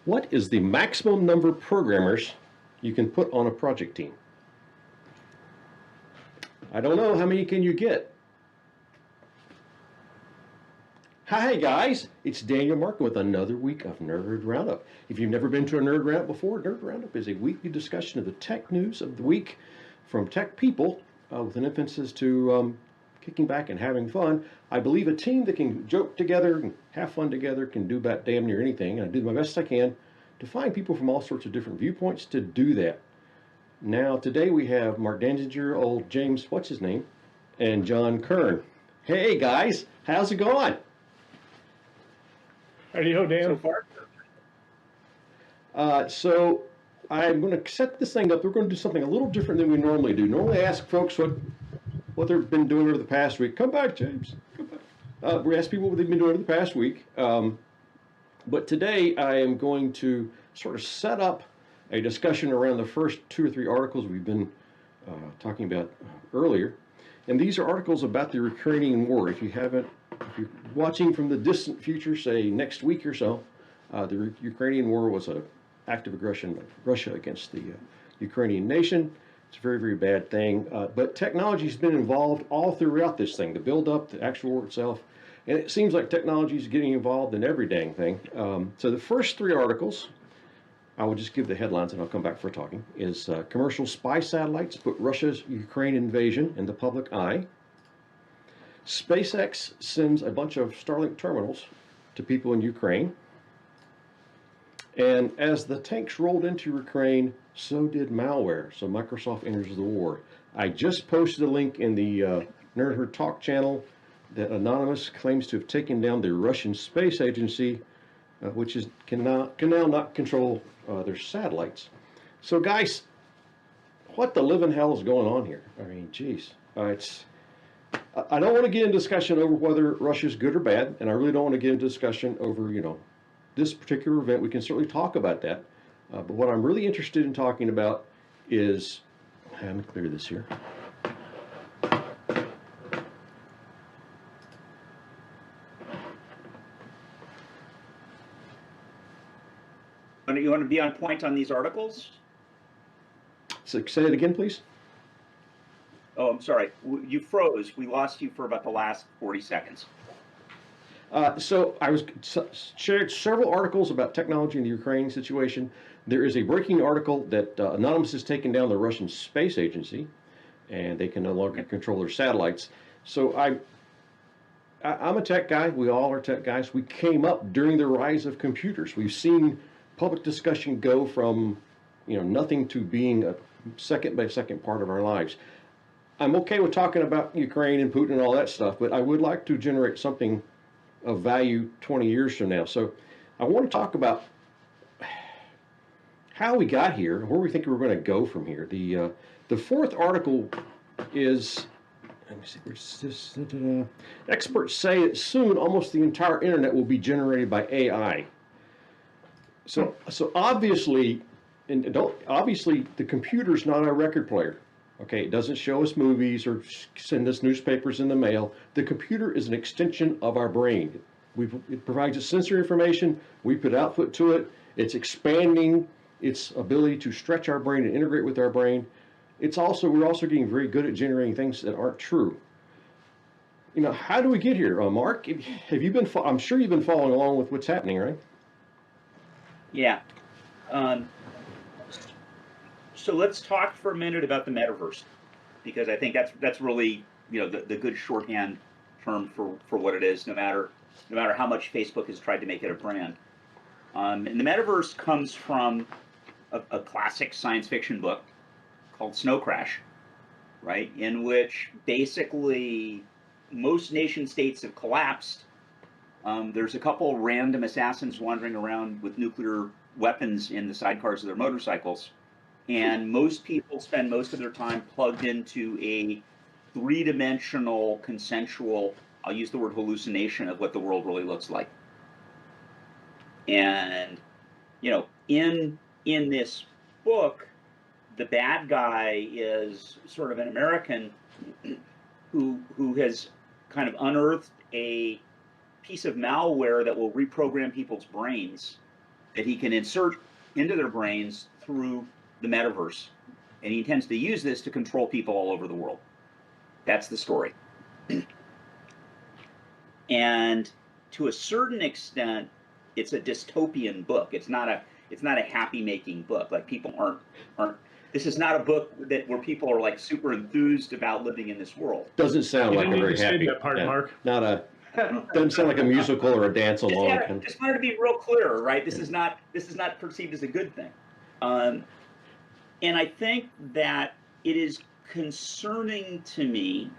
What is the maximum number of programmers you can put on a project team? I don't know. How many can you get? Hi guys, it's Daniel Markin with another week of Nerd Roundup. If you've never been to a Nerd Roundup before, Nerd Roundup is a weekly discussion of the tech news of the week from tech people with an emphasis to kicking back and having fun. I believe a team that can joke together and have fun together can do about damn near anything, and I do my best I can to find people from all sorts of different viewpoints to do that. Now, today we have Mark Danziger, old James, what's his name, and John Kern. Hey guys, how's it going? Howdy-ho, Dan. So far. So I'm going to set this thing up. We're going to do something a little different than we normally do. Normally I ask folks what they've been doing over the past week. Come back, James. Come back. We ask people what they've been doing over the past week. But today I am going to sort of set up a discussion around the first 2 or 3 articles we've been talking about earlier. And these are articles about the Ukrainian war. If you're watching from the distant future, say next week or so, the Ukrainian war was an act of aggression of Russia against the Ukrainian nation. It's a very, very bad thing. But technology's been involved all throughout this thing, the build-up, the actual war itself. And it seems like technology is getting involved in every dang thing. So the first 3 articles, I will just give the headlines and I'll come back for talking, is commercial spy satellites put Russia's Ukraine invasion in the public eye. SpaceX sends a bunch of Starlink terminals to people in Ukraine. And as the tanks rolled into Ukraine, so did malware. So Microsoft enters the war. I just posted a link in the Nerd Herd Talk channel that Anonymous claims to have taken down the Russian space agency, which can now not control their satellites. So guys, what the living hell is going on here? I mean, geez. I don't want to get into discussion over whether Russia's good or bad, and I really don't want to get into discussion over, this particular event. We can certainly talk about that. But what I'm really interested in talking about is, let me clear this here. You want to be on point on these articles? So say it again, please. Oh, I'm sorry. You froze. We lost you for about the last 40 seconds. So I shared several articles about technology in the Ukraine situation. There is a breaking article that Anonymous has taken down the Russian space agency, and they can no longer control their satellites. So I'm a tech guy. We all are tech guys. We came up during the rise of computers. We've seen public discussion go from nothing to being a second by second part of our lives. I'm okay with talking about Ukraine and Putin and all that stuff, but I would like to generate something of value 20 years from now. So I want to talk about how we got here, where we think we're going to go from here. The 4th article is, let me see, where's this? Experts say that soon almost the entire internet will be generated by AI. So obviously, obviously the computer's not our record player. Okay, it doesn't show us movies or send us newspapers in the mail. The computer is an extension of our brain. It provides us sensory information. We put output to it. It's expanding its ability to stretch our brain and integrate with our brain. We're also getting very good at generating things that aren't true. How do we get here? Mark, have you been? I'm sure you've been following along with what's happening, right? Yeah. So let's talk for a minute about the Metaverse, because I think that's really the good shorthand term for what it is. No matter how much Facebook has tried to make it a brand, and the Metaverse comes from a classic science fiction book called Snow Crash, right? In which basically most nation states have collapsed. There's a couple random assassins wandering around with nuclear weapons in the sidecars of their motorcycles. And most people spend most of their time plugged into a 3-dimensional, consensual, I'll use the word hallucination of what the world really looks like. And, in this book, the bad guy is sort of an American who has kind of unearthed a piece of malware that will reprogram people's brains that he can insert into their brains through the metaverse. And he intends to use this to control people all over the world. That's the story. And to a certain extent, it's a dystopian book. It's not a happy making book. Like, people aren't this is not a book where people are like super enthused about living in this world. Doesn't sound like a very happy. That part, Mark. Not a. Doesn't sound like a musical or a dance along. Just wanted to be real clear, right? This is not perceived as a good thing, and I think that it is concerning to me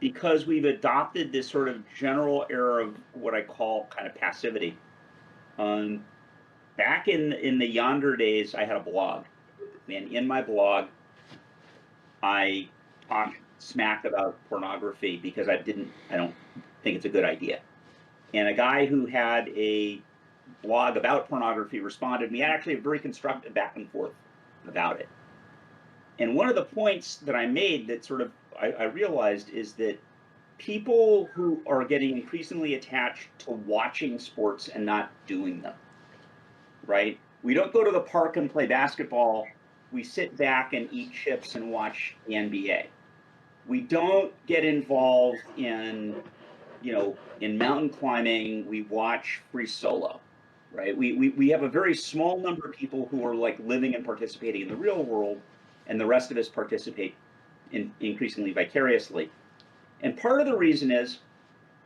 because we've adopted this sort of general era of what I call kind of passivity. Back in the yonder days, I had a blog, and in my blog, I talked smack about pornography because I don't think it's a good idea. And a guy who had a blog about pornography responded. We had actually a very constructive back and forth about it. And one of the points that I made that sort of I realized is that people who are getting increasingly attached to watching sports and not doing them, right? We don't go to the park and play basketball. We sit back and eat chips and watch the NBA. We don't get involved in mountain climbing. We watch free solo, right? We have a very small number of people who are like living and participating in the real world, and the rest of us participate increasingly vicariously. And part of the reason is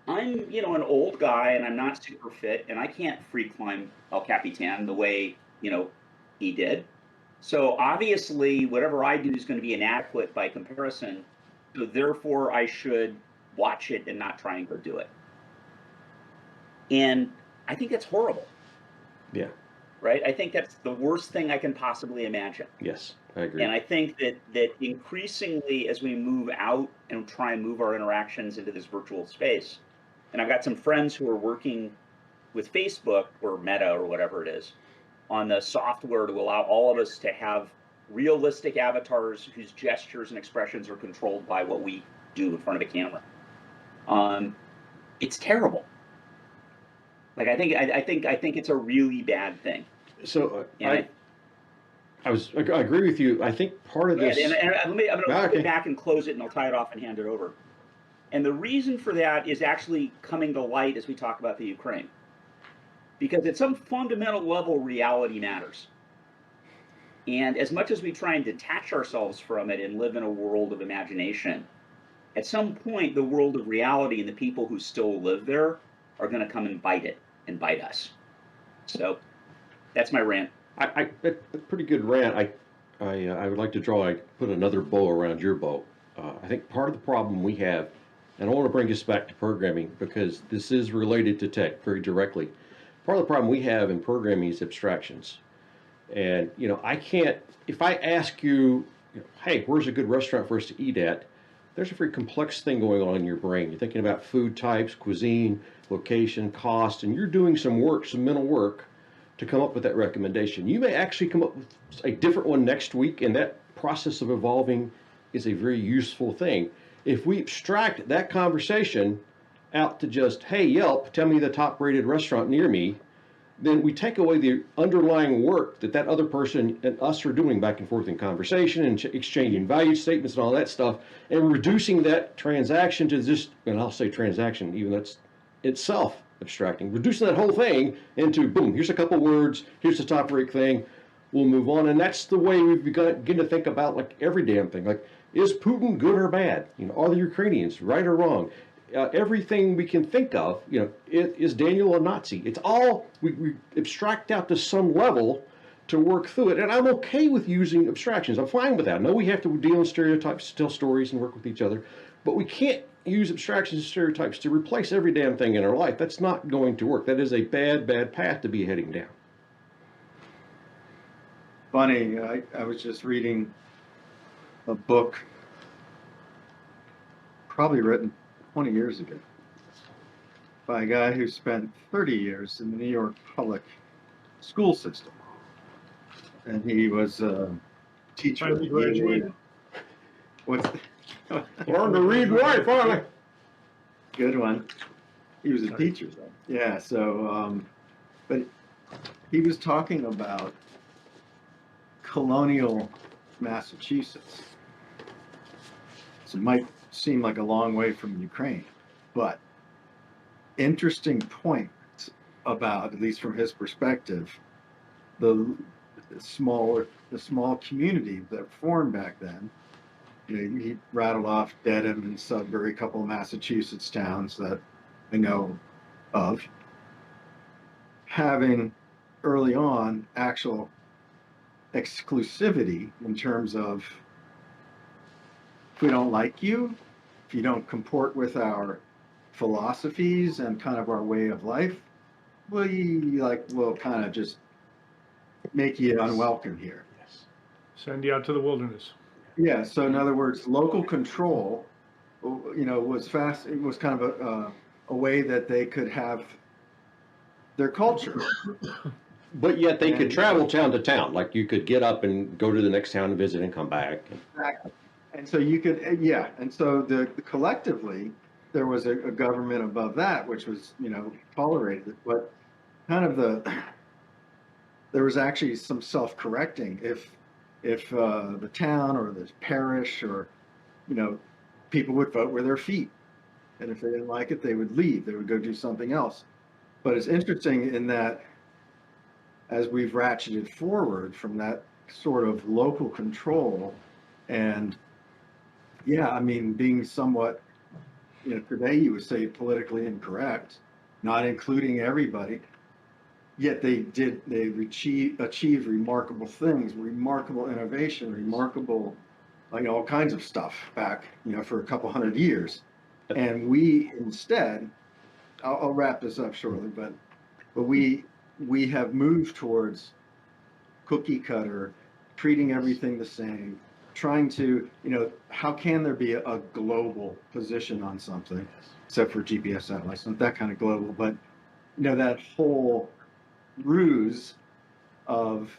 I'm, an old guy and I'm not super fit and I can't free climb El Capitan the way, he did. So obviously whatever I do is going to be inadequate by comparison. So therefore I should watch it and not try and go do it. And I think that's horrible. Yeah. Right? I think that's the worst thing I can possibly imagine. Yes, I agree. And I think that increasingly as we move out and try and move our interactions into this virtual space, and I've got some friends who are working with Facebook or Meta or whatever it is on the software to allow all of us to have realistic avatars whose gestures and expressions are controlled by what we do in front of a camera. It's terrible. Like I think it's a really bad thing. So I agree with you. I think part of this. And I'm going to go back and close it, and I'll tie it off and hand it over. And the reason for that is actually coming to light as we talk about the Ukraine, because at some fundamental level, reality matters. And as much as we try and detach ourselves from it and live in a world of imagination, at some point, the world of reality and the people who still live there are going to come and bite us. So that's my rant. A pretty good rant. I would like to put another bow around your bow. I think part of the problem we have, and I want to bring this back to programming because this is related to tech very directly. Part of the problem we have in programming is abstractions. And, I can't, if I ask you, hey, where's a good restaurant for us to eat at? There's a very complex thing going on in your brain. You're thinking about food types, cuisine, location, cost, and you're doing some mental work to come up with that recommendation. You may actually come up with a different one next week, and that process of evolving is a very useful thing. If we abstract that conversation out to just, hey, Yelp, tell me the top-rated restaurant near me, then we take away the underlying work that other person and us are doing back and forth in conversation and exchanging value statements and all that stuff, and reducing that transaction to just, and I'll say transaction, even that's itself abstracting, reducing that whole thing into, boom, here's a couple words, here's the top rate thing, we'll move on. And that's the way we've begun to think about like every damn thing. Like, is Putin good or bad? Are the Ukrainians right or wrong? Everything we can think of, is Daniel a Nazi? It's all, we abstract out to some level to work through it. And I'm okay with using abstractions. I'm fine with that. I know we have to deal in stereotypes, tell stories, and work with each other. But we can't use abstractions and stereotypes to replace every damn thing in our life. That's not going to work. That is a bad, bad path to be heading down. Funny, I was just reading a book, probably written 20 years ago, by a guy who spent 30 years in the New York public school system. And he was a teacher. Finally graduated. Learn to read and write, finally. Good one. He was a teacher, though. Yeah, so, but he was talking about Colonial Massachusetts. So it might seem like a long way from Ukraine, but interesting point about, at least from his perspective, the small community that formed back then. You know, he rattled off Dedham and Sudbury, a couple of Massachusetts towns that I know of, having early on actual exclusivity in terms of, if we don't like you, if you don't comport with our philosophies and kind of our way of life, we'll kind of just make you unwelcome here. Yes. Send you out to the wilderness. Yeah, so in other words, local control, you know, was fast. It was kind of a way that they could have their culture. But yet they could And- travel town to town. Like you could get up and go to the next town and visit and come back. Exactly. And so you could, yeah, and so the collectively, there was a government above that, which was, you know, tolerated, but kind of there was actually some self-correcting if the town or the parish or, you know, people would vote with their feet. And if they didn't like it, they would leave. They would go do something else. But it's interesting in that as we've ratcheted forward from that sort of local control and, yeah, I mean, being somewhat, you know, today you would say politically incorrect, not including everybody. Yet they achieved remarkable things, remarkable innovation, remarkable, like all kinds of stuff back, you know, for a couple hundred years. And we instead, I'll wrap this up shortly, but we have moved towards cookie cutter, treating everything the same, trying to, you know, how can there be a global position on something, except for GPS satellites, not that kind of global, but, you know, that whole ruse of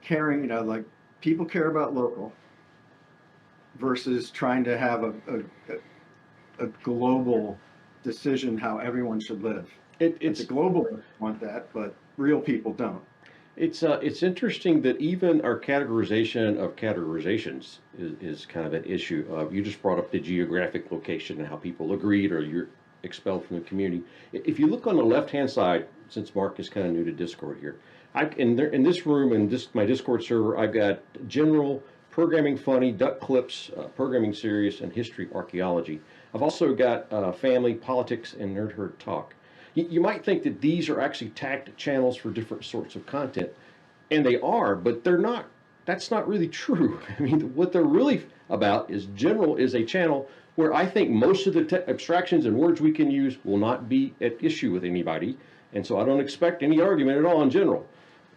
caring, you know, like people care about local versus trying to have a global decision how everyone should live. It's a global want that, but real people don't. It's interesting that even our categorization of categorizations is kind of an issue. You just brought up the geographic location and how people agreed or you're expelled from the community. If you look on the left-hand side, since Mark is kind of new to Discord here, in this room and my Discord server, I've got general, programming funny, duck clips, programming serious, and history archaeology. I've also got family, politics, and nerd herd talk. You might think that these are actually tagged channels for different sorts of content, and they are, but they're not. That's not really true. I mean, what they're really about is general is a channel where I think most of the abstractions and words we can use will not be at issue with anybody, and so I don't expect any argument at all in general.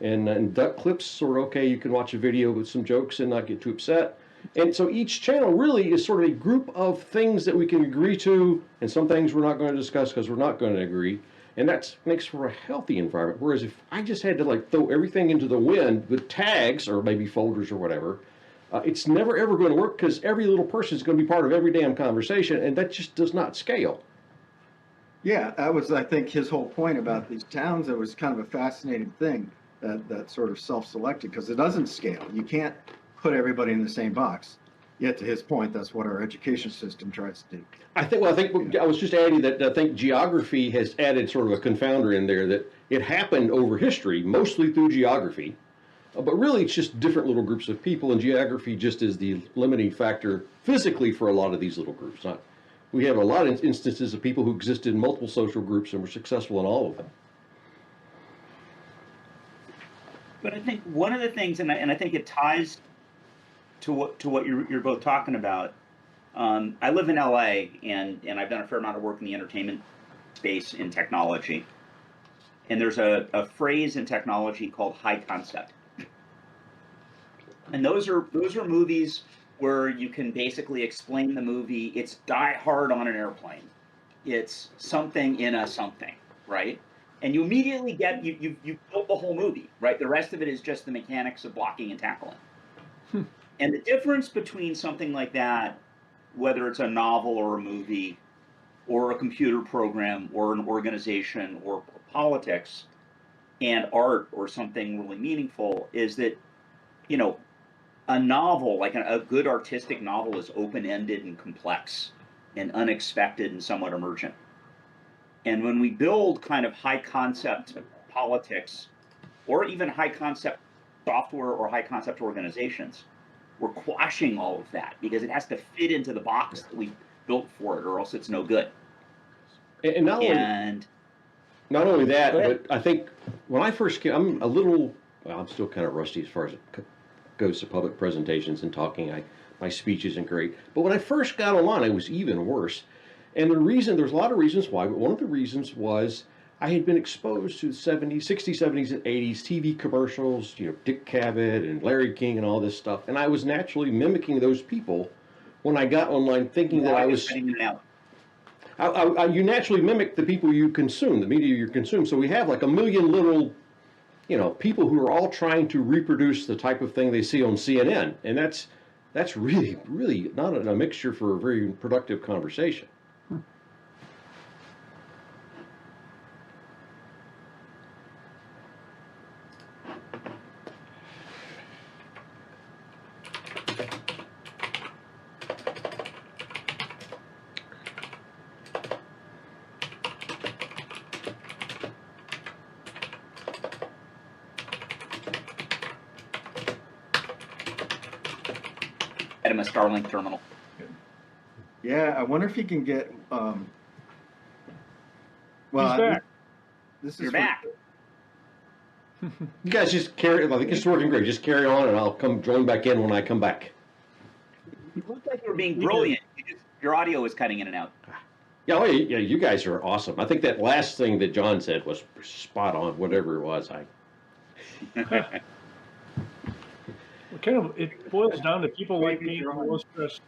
And duck clips sort of okay, you can watch a video with some jokes and not get too upset. And so each channel really is sort of a group of things that we can agree to, and some things we're not going to discuss because we're not going to agree. And that makes for a healthy environment. Whereas if I just had to like throw everything into the wind with tags or maybe folders or whatever, it's never ever going to work because every little person is going to be part of every damn conversation, and that just does not scale. Yeah, that was, I think, his whole point about these towns. It was kind of a fascinating thing that sort of self-selected because it doesn't scale. You can't put everybody in the same box. Yet, to his point, that's what our education system tries to do. I was just adding that I think geography has added sort of a confounder in there that it happened over history, mostly through geography, but really it's just different little groups of people, and geography just is the limiting factor physically for a lot of these little groups. We have a lot of instances of people who existed in multiple social groups and were successful in all of them. But I think one of the things, and I think it ties to what you're both talking about. I live in LA, and I've done a fair amount of work in the entertainment space in technology. And there's a phrase in technology called high concept. And those are movies where you can basically explain the movie. It's Die Hard on an airplane. It's something in a something, right? And you immediately get you built the whole movie, right? The rest of it is just the mechanics of blocking and tackling. And the difference between something like that, whether it's a novel or a movie, or a computer program, or an organization, or politics, and art or something really meaningful is that, you know, a novel, like a good artistic novel, is open-ended and complex and unexpected and somewhat emergent. And when we build kind of high concept politics or even high concept software or high concept organizations, we're quashing all of that because it has to fit into the box that we built for it, or else it's no good. And not only, And not only that, Go ahead. but I think when I first came, I'm a little, well, I'm still kind of rusty as far as it goes to public presentations and talking. My speech isn't great. But when I first got online, I was even worse. And the reason, there's a lot of reasons why, but one of the reasons was I had been exposed to the 70s, 60s, 70s, and 80s TV commercials, you know, Dick Cavett and Larry King and all this stuff. And I was naturally mimicking those people when I got online, thinking that I was. in and out. You naturally mimic the people you consume, the media you consume. So we have like a million little, you know, people who are all trying to reproduce the type of thing they see on CNN, and that's really, really not a mixture for a very productive conversation. At a Starlink terminal. Yeah, I wonder if you can get. Well, He's back. This is You're for- back. You guys just carry. I think it's working great. Just carry on, and I'll come join back in when I come back. You looked like you were being brilliant. Your audio was cutting in and out. Yeah, oh, yeah, you guys are awesome. I think that last thing that John said was spot on. Whatever it was, It boils down to people like me, low stress.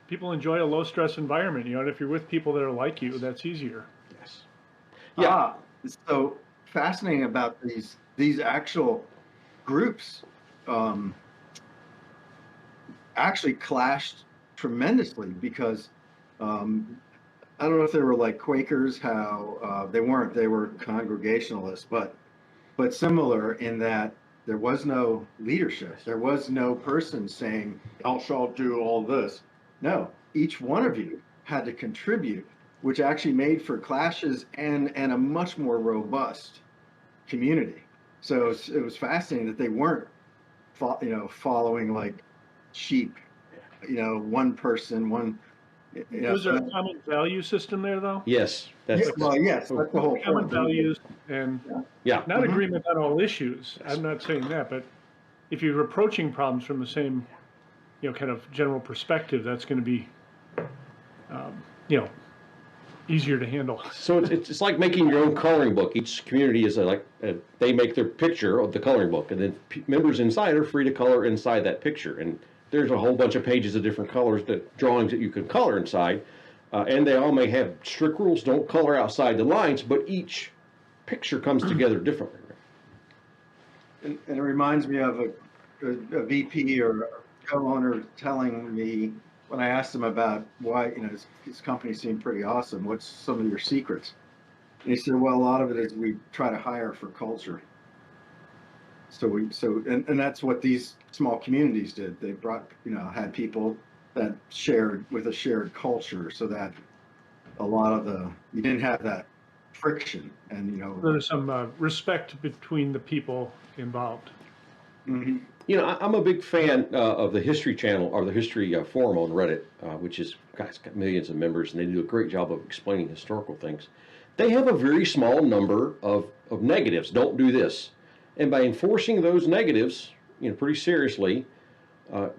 People enjoy a low stress environment. You know, and if you're with people that are like you, that's easier. Yes. Yeah. So fascinating about these actual groups actually clashed tremendously because I don't know if they were like Quakers, how they weren't. They were Congregationalists, but similar in that there was no leadership. There was no person saying, "I shall do all this." No, each one of you had to contribute, which actually made for clashes and a much more robust community. So it was fascinating that they weren't, following like sheep. You know, one person, one. Was there a common value system there, though? Yes. Yes, that's the whole Common point. values and Yeah. not agreement on all issues. I'm not saying that, but if you're approaching problems from the same, kind of general perspective, that's going to be, easier to handle. So it's like making your own coloring book. Each community is they make their picture of the coloring book, and then members inside are free to color inside that picture. And there's a whole bunch of pages of different colors, drawings that you can color inside, and they all may have strict rules. Don't color outside the lines, but each picture comes together differently. And it reminds me of a VP or a co-owner telling me when I asked him about why, his company seemed pretty awesome. What's some of your secrets? And he said, well, a lot of it is we try to hire for culture. And that's what these small communities did. They brought, had people that shared with a shared culture, so that a lot of you didn't have that friction, and There's some respect between the people involved. Mm-hmm. I'm a big fan of the History Channel or the History Forum on Reddit, which is, it's got millions of members, and they do a great job of explaining historical things. They have a very small number of negatives. Don't do this. And by enforcing those negatives, pretty seriously,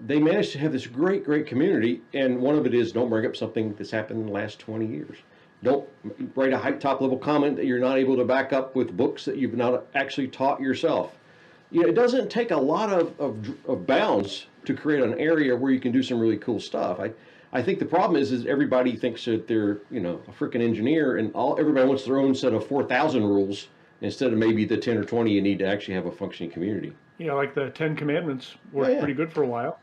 they managed to have this great, great community. And one of it is, don't bring up something that's happened in the last 20 years. Don't write a top-level comment that you're not able to back up with books that you've not actually taught yourself. It doesn't take a lot of bounds to create an area where you can do some really cool stuff. I think the problem is everybody thinks that they're, a freaking engineer, and everybody wants their own set of 4,000 rules instead of maybe the 10 or 20 you need to actually have a functioning community. Yeah, like the 10 Commandments worked pretty good for a while.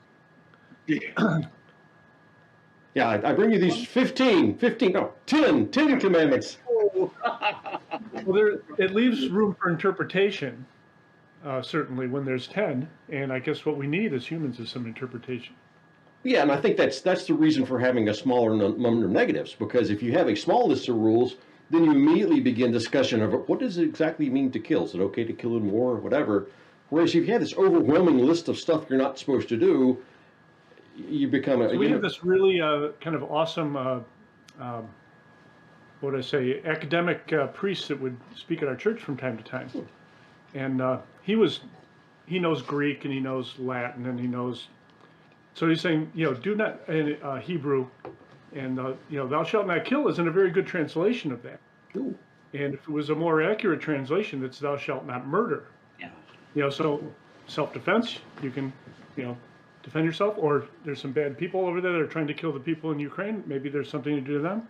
Yeah, I bring you these 10 commandments. you. Well, it leaves room for interpretation, certainly when there's 10, and I guess what we need as humans is some interpretation. Yeah, and I think that's the reason for having a smaller number of negatives, because if you have a small list of rules, then you immediately begin discussion of what does it exactly mean to kill? Is it okay to kill in war or whatever? Whereas if you have this overwhelming list of stuff you're not supposed to do, you become a. So we have this really kind of awesome, what would I say, academic priest that would speak at our church from time to time. And he knows Greek and he knows Latin and he knows, so he's saying, do not, in Hebrew, and, thou shalt not kill isn't a very good translation of that. Ooh. And if it was a more accurate translation, it's thou shalt not murder. Yeah. So self-defense, you can, defend yourself, or there's some bad people over there that are trying to kill the people in Ukraine. Maybe there's something to do to them,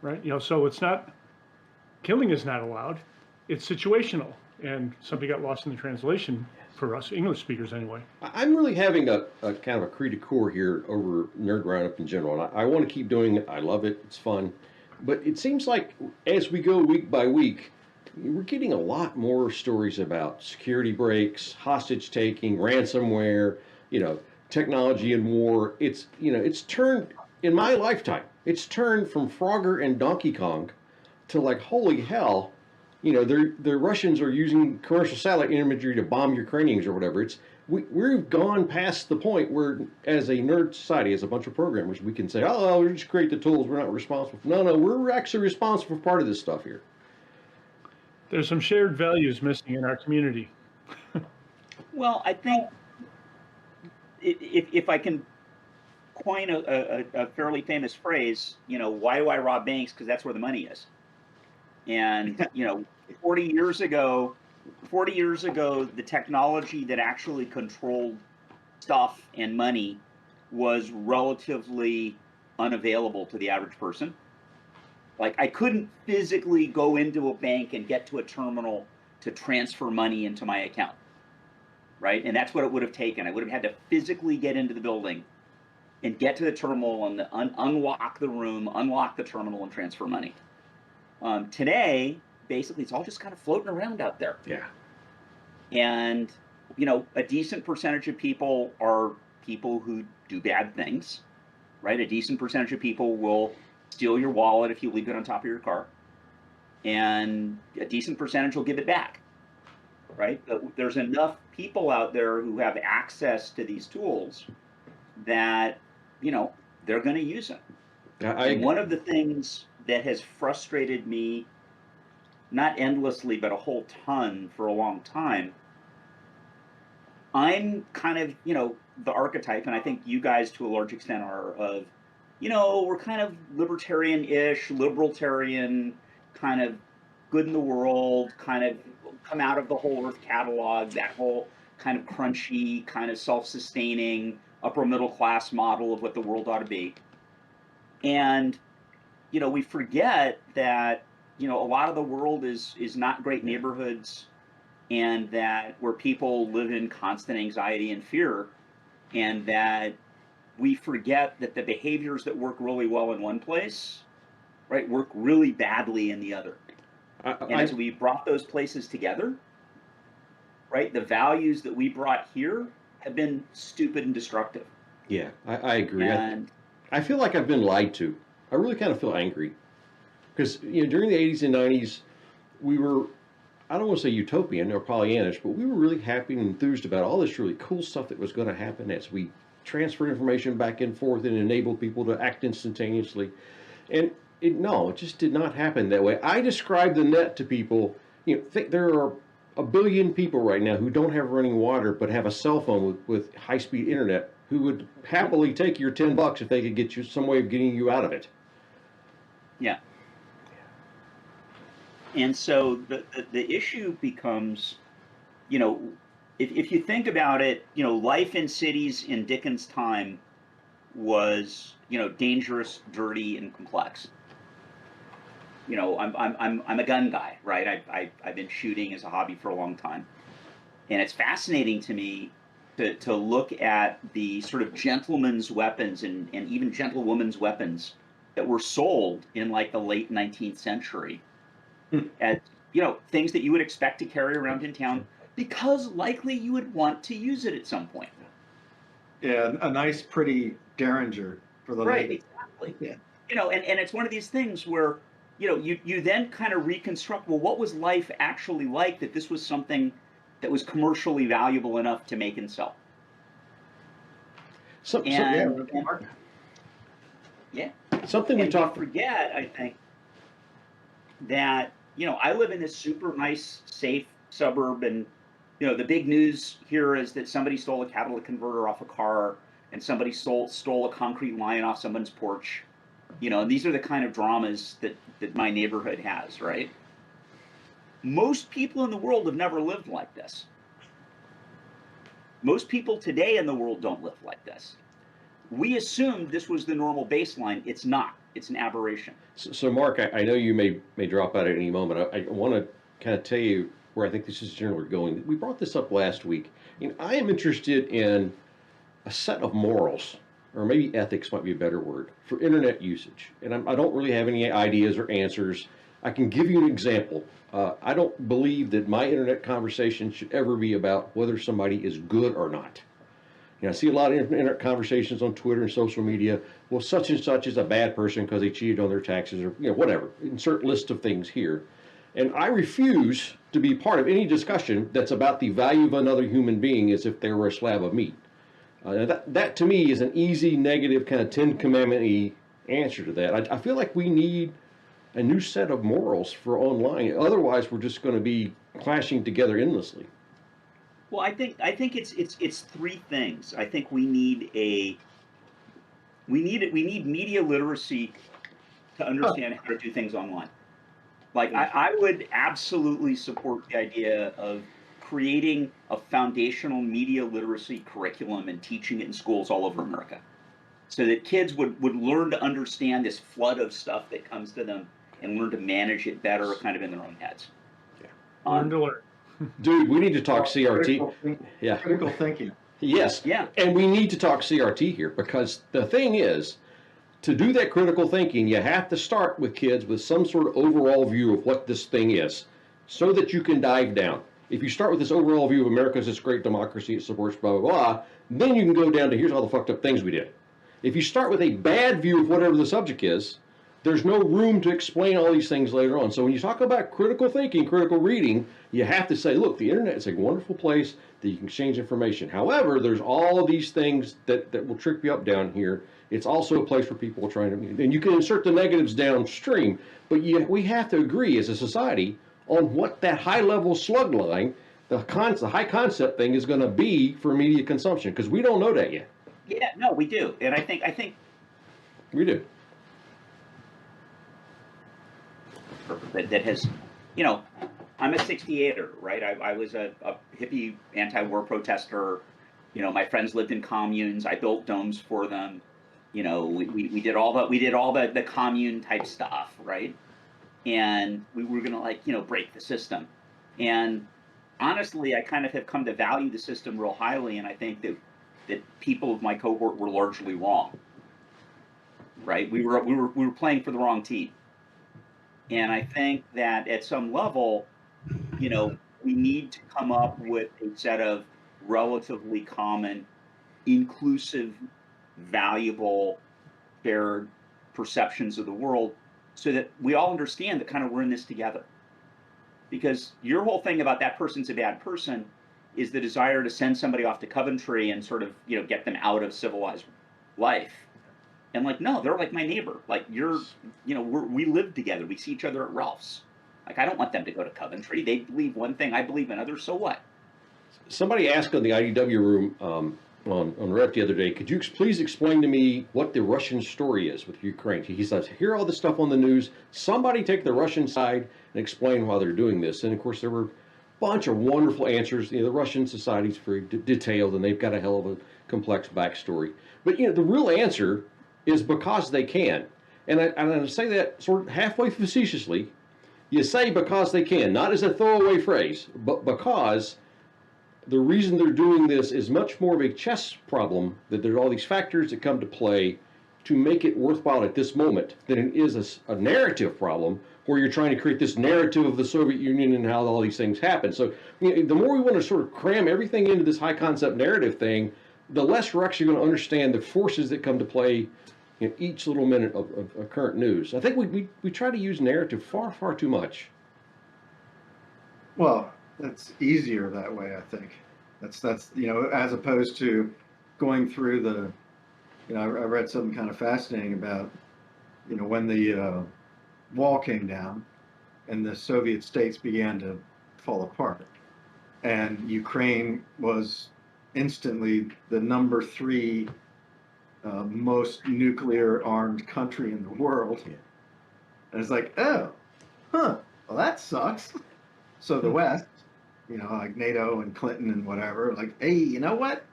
right? So it's not, killing is not allowed. It's situational. And something got lost in the translation for us English speakers anyway. I'm really having a kind of a cri de coeur here over Nerd Roundup in general, and I want to keep doing it. I love it. It's fun. But it seems like as we go week by week, we're getting a lot more stories about security breaks, hostage taking, ransomware, technology and war. It's turned, in my lifetime, it's turned from Frogger and Donkey Kong to like, holy hell, the Russians are using commercial satellite imagery to bomb Ukrainians or whatever. We've gone past the point where, as a nerd society, as a bunch of programmers, we can say, oh, we just create the tools, we're not responsible. No, we're actually responsible for part of this stuff here. There's some shared values missing in our community. Well, I think if I can coin a fairly famous phrase, why do I rob banks? Because that's where the money is. And 40 years ago, the technology that actually controlled stuff and money was relatively unavailable to the average person. Like, I couldn't physically go into a bank and get to a terminal to transfer money into my account, right? And that's what it would have taken. I would have had to physically get into the building and get to the terminal and unlock the room, unlock the terminal, and transfer money. Today, basically, it's all just kind of floating around out there. Yeah. And, a decent percentage of people are people who do bad things, right? A decent percentage of people will steal your wallet if you leave it on top of your car. And a decent percentage will give it back, right? But there's enough people out there who have access to these tools that, they're going to use them. And one of the things that has frustrated me, not endlessly, but a whole ton for a long time. I'm kind of, the archetype, and I think you guys to a large extent are, of, we're kind of libertarian-ish, libertarian, kind of good in the world, kind of come out of the whole Earth catalog, that whole kind of crunchy, kind of self-sustaining, upper middle class model of what the world ought to be. And we forget that, a lot of the world is not great neighborhoods, and that where people live in constant anxiety and fear, and that we forget that the behaviors that work really well in one place, right, work really badly in the other. And as we brought those places together, right, the values that we brought here have been stupid and destructive. Yeah, I agree. And I feel like I've been lied to. I really kind of feel angry. Because, during the 80s and 90s, we were, I don't want to say utopian or Pollyannish, but we were really happy and enthused about all this really cool stuff that was going to happen as we transferred information back and forth and enabled people to act instantaneously. And it just did not happen that way. I describe the net to people, there are a billion people right now who don't have running water but have a cell phone with high-speed internet who would happily take your $10 if they could get you some way of getting you out of it. Yeah. And so the issue becomes, if you think about it, life in cities in Dickens' time was, dangerous, dirty, and complex. I'm a gun guy, right? I've been shooting as a hobby for a long time, and it's fascinating to me to look at the sort of gentleman's weapons and even gentlewoman's weapons that were sold in like the late 19th century. as, things that you would expect to carry around in town because likely you would want to use it at some point. Yeah, a nice, pretty Derringer for the Right, lady. exactly. Yeah. And it's one of these things where, you then kind of reconstruct, well, what was life actually like that this was something that was commercially valuable enough to make and sell? And yeah, Something we and talked. forget, I think, that, I live in this super nice, safe suburb, and, the big news here is that somebody stole a catalytic converter off a car, and somebody stole a concrete line off someone's porch. And these are the kind of dramas that my neighborhood has, right? Most people in the world have never lived like this. Most people today in the world don't live like this. We assumed this was the normal baseline. It's not. It's an aberration. So Mark, I know you may drop out at any moment. I want to kind of tell you where I think this is generally going. We brought this up last week. I am interested in a set of morals, or maybe ethics might be a better word, for internet usage. And I don't really have any ideas or answers. I can give you an example. I don't believe that my internet conversation should ever be about whether somebody is good or not. I see a lot of internet conversations on Twitter and social media. Well, such and such is a bad person because they cheated on their taxes, or whatever. Insert list of things here. And I refuse to be part of any discussion that's about the value of another human being as if they were a slab of meat. That to me is an easy, negative, kind of Ten Commandment-y answer to that. I feel like we need a new set of morals for online. Otherwise, we're just going to be clashing together endlessly. Well, I think it's three things. I think we need media literacy to understand how to do things online. Like I would absolutely support the idea of creating a foundational media literacy curriculum and teaching it in schools all over America, so that kids would learn to understand this flood of stuff that comes to them and learn to manage it better, kind of in their own heads. Yeah. Learn to learn. Dude, we need to talk CRT. Yeah. Critical thinking. Yes. Yeah. And we need to talk CRT here, because the thing is, to do that critical thinking, you have to start with kids with some sort of overall view of what this thing is, so that you can dive down. If you start with this overall view of America as this great democracy, it supports blah, blah, blah, then you can go down to here's all the fucked up things we did. If you start with a bad view of whatever the subject is, there's no room to explain all these things later on. So when you talk about critical thinking, critical reading, you have to say, look, the internet is a wonderful place that you can exchange information. However, there's all these things that will trip you up down here. It's also a place where people are trying to, and you can insert the negatives downstream, but we have to agree as a society on what that high-level slug line, the high concept thing is going to be for media consumption, because we don't know that yet. Yeah, no, we do, and I think we do. That has, I'm a 68er, right? I was a hippie anti-war protester. My friends lived in communes. I built domes for them. We did all the commune type stuff, right? And we were gonna break the system. And honestly, I kind of have come to value the system real highly, and I think that people of my cohort were largely wrong. Right? We were playing for the wrong team. And I think that at some level, we need to come up with a set of relatively common, inclusive, valuable, shared perceptions of the world, so that we all understand that kind of we're in this together. Because your whole thing about that person's a bad person is the desire to send somebody off to Coventry and sort of, get them out of civilized life. And no, they're like my neighbor. We live together. We see each other at Ralph's. I don't want them to go to Coventry. They believe one thing, I believe another. So what? Somebody asked on the IDW room on Reddit the other day, could you please explain to me what the Russian story is with Ukraine? He says, hear all this stuff on the news. Somebody take the Russian side and explain why they're doing this. And of course, there were a bunch of wonderful answers. The Russian society's very detailed, and they've got a hell of a complex backstory. But the real answer is because they can. And I say that sort of halfway facetiously. You say because they can, not as a throwaway phrase, but because the reason they're doing this is much more of a chess problem, that there are all these factors that come to play, to make it worthwhile at this moment than it is a narrative problem where you're trying to create this narrative of the Soviet Union and how all these things happen. So the more we want to sort of cram everything into this high concept narrative thing, the less we're actually going to understand the forces that come to play in each little minute of current news. I think we try to use narrative far too much. Well, that's easier that way, I think. That's as opposed to going through the, I read something kind of fascinating about, when the wall came down and the Soviet states began to fall apart, and Ukraine was instantly the number 3 most nuclear armed country in the world. Yeah. And it's like, well, that sucks. So the West, like NATO and Clinton and whatever, like, hey, you know what?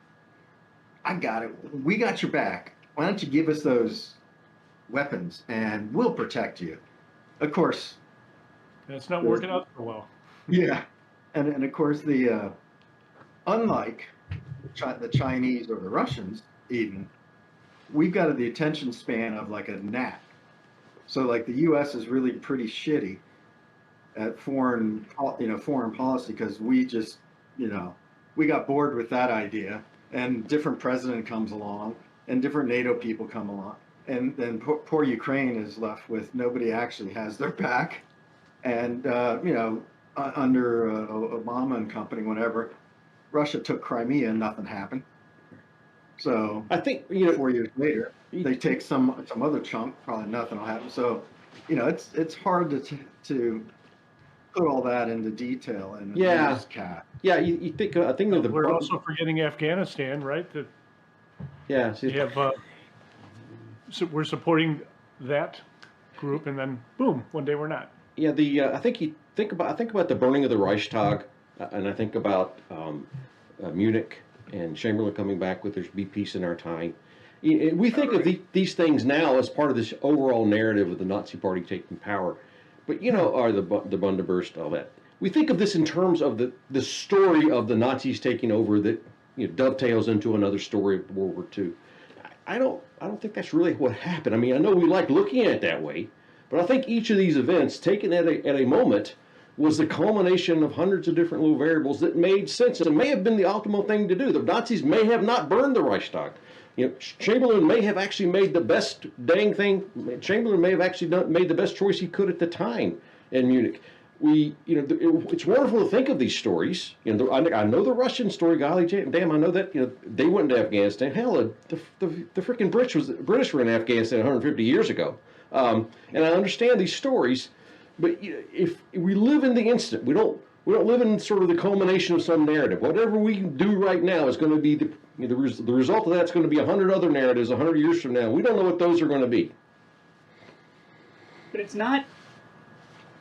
I got it. We got your back. Why don't you give us those weapons and we'll protect you? Of course. It's not working out so well. Yeah. And of course, the unlike the Chinese or the Russians, even, we've got the attention span of like a gnat. So like the U.S. is really pretty shitty at foreign policy because we just, we got bored with that idea, and different president comes along and different NATO people come along, and then poor Ukraine is left with nobody actually has their back, and under Obama and company, whenever Russia took Crimea, nothing happened. So I think 4 years later they take some other chunk, probably nothing will happen. So it's hard to put all that into detail in a newscast. Yeah, you think I think of the We're also forgetting Afghanistan, right? That yeah, see, we have so we're supporting that group, and then boom, one day we're not. yeah. I think I think about the burning of the Reichstag, and I think about Munich and Chamberlain coming back with "There's be peace in our time." We think of these things now as part of this overall narrative of the Nazi Party taking power, but or the Bundeburst, all that. We think of this in terms of the story of the Nazis taking over that dovetails into another story of World War II. I don't think that's really what happened. I mean, I know we like looking at it that way, but I think each of these events, taken at a moment, was the culmination of hundreds of different little variables that made sense and may have been the optimal thing to do. The Nazis may have not burned the Reichstag. Chamberlain may have actually made the best dang thing. Chamberlain may have actually made the best choice he could at the time in Munich. It's wonderful to think of these stories. I know the Russian story. Golly damn, I know that. They went into Afghanistan. Hell, the freaking British were in Afghanistan 150 years ago. And I understand these stories, but if we live in the instant, we don't live in sort of the culmination of some narrative. Whatever we do right now is going to be the result of that's going to be 100 other narratives 100 years from now. We don't know what those are going to be. But it's not.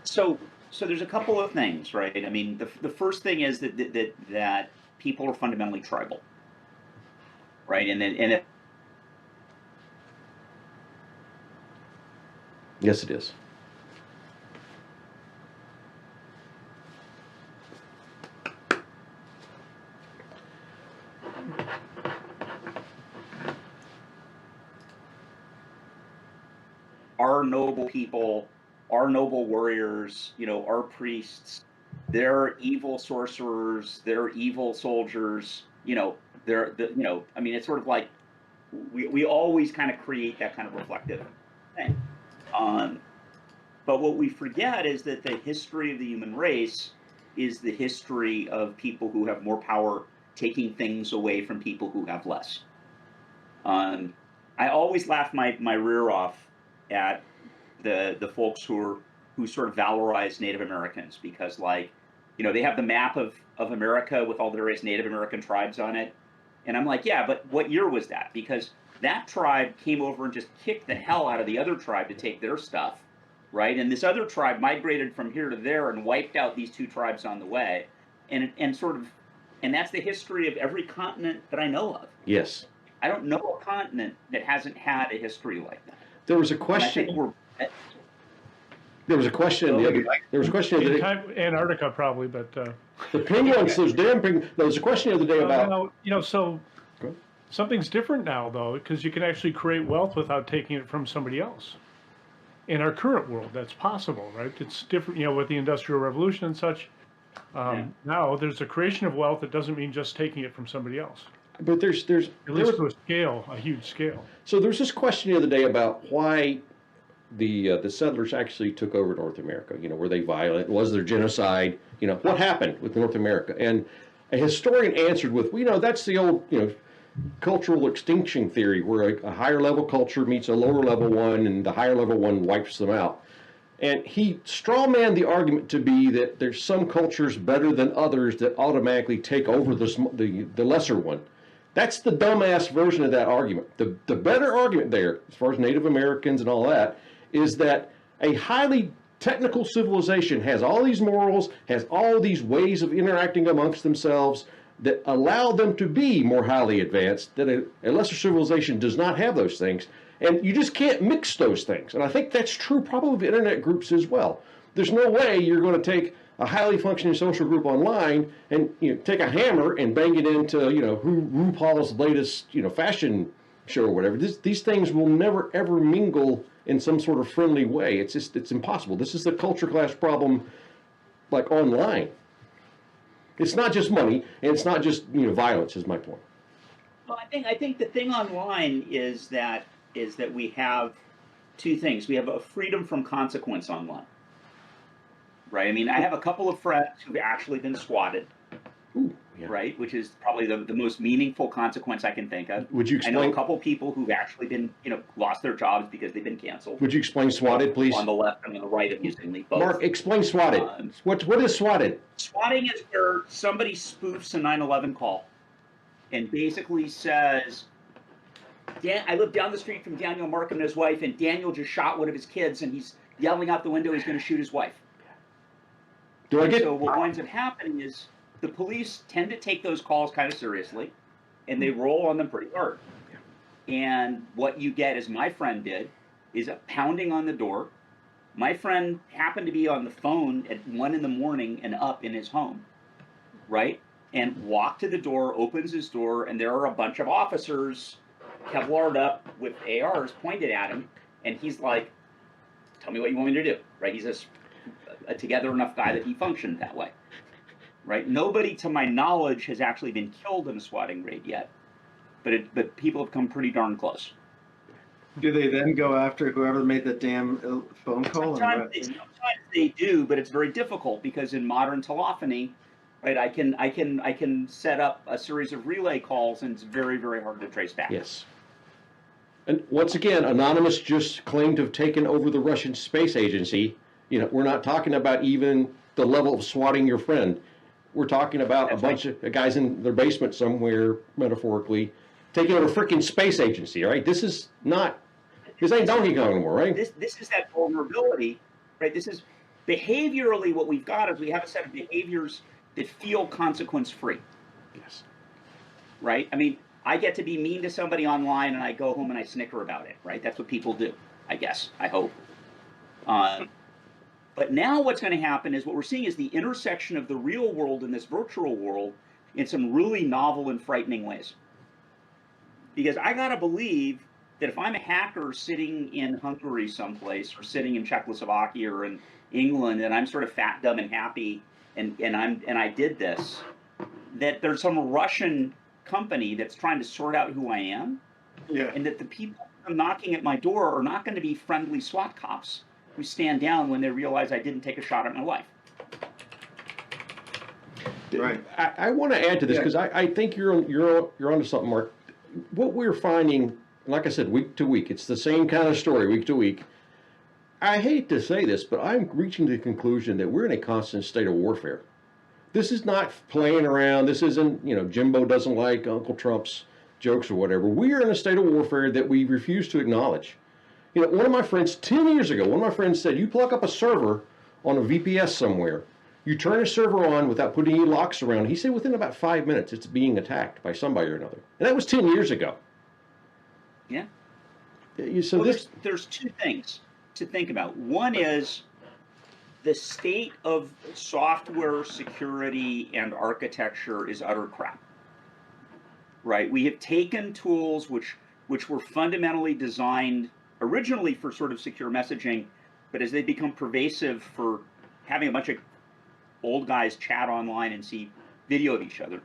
So there's a couple of things, right? I mean, the first thing is that people are fundamentally tribal, right? And Yes, it is. our noble people, our noble warriors, our priests, they're evil sorcerers, they're evil soldiers, I mean, it's sort of like we always kind of create that kind of reflective thing. But what we forget is that the history of the human race is the history of people who have more power taking things away from people who have less. I always laugh my rear off at the folks who sort of valorize Native Americans because, they have the map of America with all the various Native American tribes on it. And I'm like, yeah, but what year was that? Because that tribe came over and just kicked the hell out of the other tribe to take their stuff, right? And this other tribe migrated from here to there and wiped out these two tribes on the way. And that's the history of every continent that I know of. Yes. I don't know a continent that hasn't had a history like that. There was a question. There was a question the other day. Antarctica probably, but the penguins, those damn penguins. There was a question the other day about. So Go Something's different now, though, because you can actually create wealth without taking it from somebody else. In our current world, that's possible, right? It's different, with the Industrial Revolution and such. Now, there's a creation of wealth that doesn't mean just taking it from somebody else. But At least to a scale, a huge scale. So there's this question the other day about why the settlers actually took over North America. Were they violent? Was there genocide? What happened with North America? And a historian answered with, that's the old, cultural extinction theory, where a higher level culture meets a lower level one, and the higher level one wipes them out. And he strawmanned the argument to be that there's some cultures better than others that automatically take over the lesser one. That's the dumbass version of that argument. The better argument there, as far as Native Americans and all that, is that a highly technical civilization has all these morals, has all these ways of interacting amongst themselves that allow them to be more highly advanced, that a lesser civilization does not have those things. And you just can't mix those things. And I think that's true probably of internet groups as well. There's no way you're going to take a highly functioning social group online and take a hammer and bang it into RuPaul's latest fashion show or whatever. These things will never ever mingle in some sort of friendly way. It's impossible. This is the culture class problem, like online. It's not just money, and it's not just violence. Is my point. Well, I think the thing online is that we have two things. We have a freedom from consequence online, right? I mean, I have a couple of friends who've actually been swatted, right? Which is probably the most meaningful consequence I can think of. Would you explain? I know a couple of people who've actually been, lost their jobs because they've been canceled. Would you explain swatted, please? On the left and on the right, amusingly, both. Mark, explain swatted. What is swatted? Swatting is where somebody spoofs a 9/11 call and basically says, I live down the street from Daniel Markham and his wife, and Daniel just shot one of his kids, and he's yelling out the window he's going to shoot his wife. So what winds up happening is the police tend to take those calls kind of seriously, and they roll on them pretty hard. And what you get, as my friend did, is a pounding on the door. My friend happened to be on the phone at 1 a.m. and up in his home, right? And walked to the door, opens his door, and there are a bunch of officers Kevlar'd up with ARs pointed at him, and he's like, tell me what you want me to do, right? He's a together enough guy that he functioned that way, right? Nobody, to my knowledge, has actually been killed in a swatting raid yet, but people have come pretty darn close. Do they then go after whoever made the damn phone call? Sometimes they do, but it's very difficult because in modern telephony, right, I can set up a series of relay calls, and it's very, very hard to trace back. Yes. And once again, Anonymous just claimed to have taken over the Russian space agency. We're not talking about even the level of swatting your friend. We're talking about a bunch of guys in their basement somewhere, metaphorically, taking over a freaking space agency, right? This ain't Donkey Kong anymore, right? This is that vulnerability, right? This is behaviorally what we've got is we have a set of behaviors that feel consequence-free. Yes. Right? I mean, I get to be mean to somebody online, and I go home and I snicker about it, right? That's what people do, I guess, I hope. But now what's going to happen is what we're seeing is the intersection of the real world and this virtual world in some really novel and frightening ways. Because I got to believe that if I'm a hacker sitting in Hungary someplace, or sitting in Czechoslovakia or in England, and I'm sort of fat, dumb, and happy, and I did this, that there's some Russian company that's trying to sort out who I am, and that the people knocking at my door are not going to be friendly SWAT cops who stand down when they realize I didn't take a shot at my wife. Right. I want to add to this because I think you're onto something, Mark. What we're finding, like I said, week to week, it's the same kind of story week to week. I hate to say this, but I'm reaching to the conclusion that we're in a constant state of warfare. This is not playing around. This isn't, Jimbo doesn't like Uncle Trump's jokes or whatever. We are in a state of warfare that we refuse to acknowledge. One of my friends, 10 years ago, one of my friends said, you plug up a server on a VPS somewhere, you turn a server on without putting any locks around. He said within about 5 minutes, it's being attacked by somebody or another. And that was 10 years ago. Yeah. So there's two things to think about. One is the state of software security and architecture is utter crap. right? We have taken tools which were fundamentally designed originally for sort of secure messaging, but as they become pervasive for having a bunch of old guys chat online and see video of each other.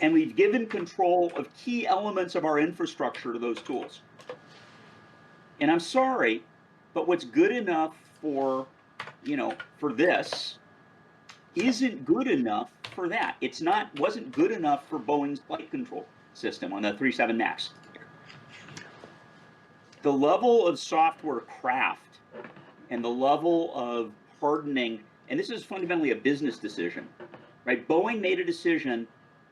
And we've given control of key elements of our infrastructure to those tools. And I'm sorry, but what's good enough for, for this isn't good enough for that. Wasn't good enough for Boeing's flight control system on the 37 MAX. The level of software craft and the level of hardening, and this is fundamentally a business decision, right? Boeing made a decision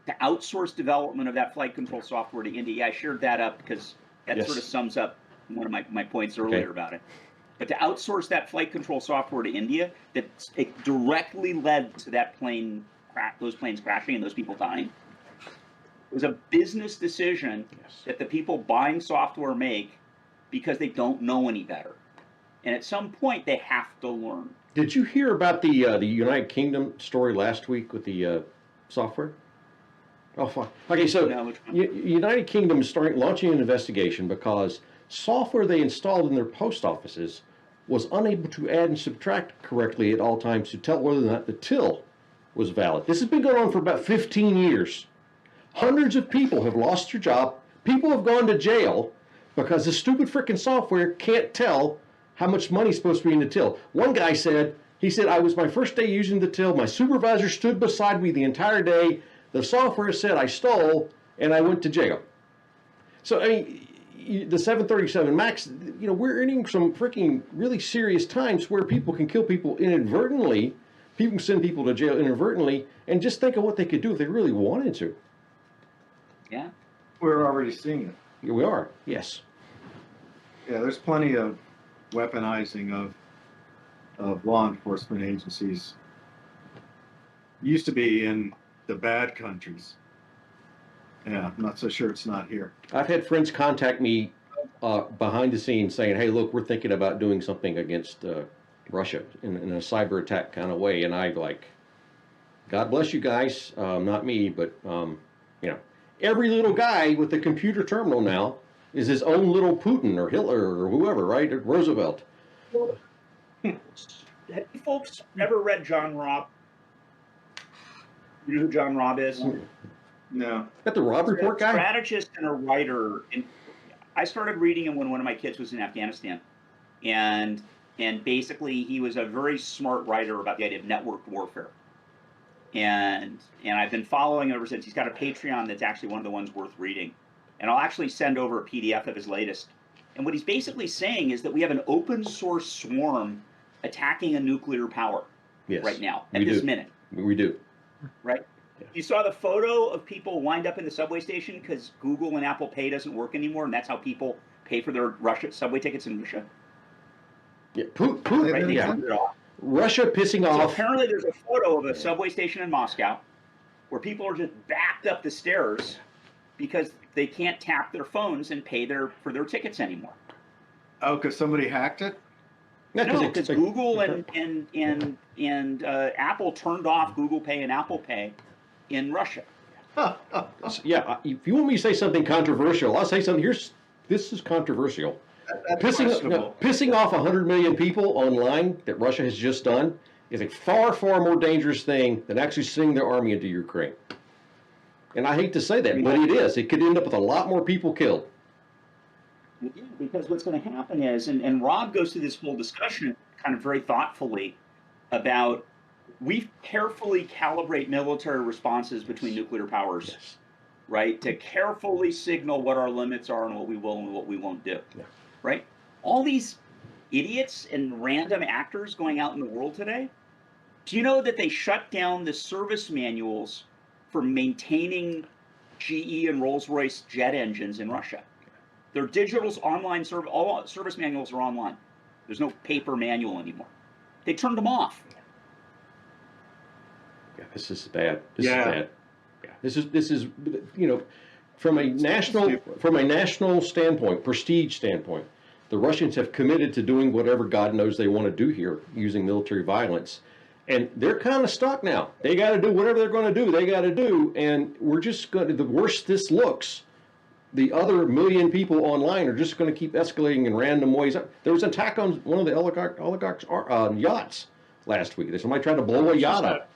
to outsource development of that flight control software to India. I shared that up because that sort of sums up one of my points earlier about it. But to outsource that flight control software to India, it directly led to those planes crashing and those people dying. It was a business decision that the people buying software make because they don't know any better. And at some point, they have to learn. Did you hear about the United Kingdom story last week with the software? Oh, fine. Okay, so No, United Kingdom is launching an investigation because software they installed in their post offices was unable to add and subtract correctly at all times to tell whether or not the till was valid. This has been going on for about 15 years. Hundreds of people have lost their job. People have gone to jail because the stupid frickin' software can't tell how much money's supposed to be in the till. One guy said, I was my first day using the till. My supervisor stood beside me the entire day. The software said I stole, and I went to jail. So, I mean, the 737 MAX, we're entering some freaking really serious times where people can kill people inadvertently. People can send people to jail inadvertently, and just think of what they could do if they really wanted to. Yeah. We're already seeing it. Here we are, yes. Yeah, there's plenty of weaponizing of law enforcement agencies. Used to be in the bad countries. Yeah, I'm not so sure it's not here. I've had friends contact me behind the scenes saying, hey, look, we're thinking about doing something against Russia in a cyber attack kind of way. And I God bless you guys, not me, but, every little guy with a computer terminal now is his own little Putin or Hitler or whoever, right? Or Roosevelt. Have you folks ever read John Robb? You know who John Robb is? No. That the Robb Report guy? Strategist and a writer. And I started reading him when one of my kids was in Afghanistan. And basically he was a very smart writer about the idea of networked warfare. And I've been following him ever since. He's got a Patreon that's actually one of the ones worth reading. And I'll actually send over a PDF of his latest. And what he's basically saying is that we have an open source swarm attacking a nuclear power right now, at this minute. We do. Right? Yeah. You saw the photo of people lined up in the subway station because Google and Apple Pay doesn't work anymore, and that's how people pay for their Russia subway tickets in Russia. Yeah, Putin, right? yeah. Russia pissing off. So apparently there's a photo of a subway station in Moscow where people are just backed up the stairs because they can't tap their phones and pay for their tickets anymore. Oh, because somebody hacked it? No, because Google and Apple turned off Google Pay and Apple Pay in Russia. Yeah, if you want me to say something controversial, I'll say something. This is controversial. Pissing off 100 million people online that Russia has just done is a far, far more dangerous thing than actually sending their army into Ukraine. And I hate to say that, but it is. It could end up with a lot more people killed. Because what's going to happen is, and Rob goes through this whole discussion kind of very thoughtfully about we carefully calibrate military responses between nuclear powers, right? To carefully signal what our limits are and what we will and what we won't do, right? All these idiots and random actors going out in the world today, do you know that they shut down the service manuals for maintaining GE and Rolls-Royce jet engines in Russia? Their digital online all service manuals are online. There's no paper manual anymore. They turned them off. Yeah, this is bad. This is bad. Yeah, this is from a national standpoint, prestige standpoint, the Russians have committed to doing whatever God knows they want to do here using military violence. And they're kind of stuck now. They got to do whatever they're going to do. They got to do, and we're just going to. The worse this looks, the other million people online are just going to keep escalating in random ways. There was an attack on one of the oligarchs' yachts last week. Somebody tried to blow a yacht up.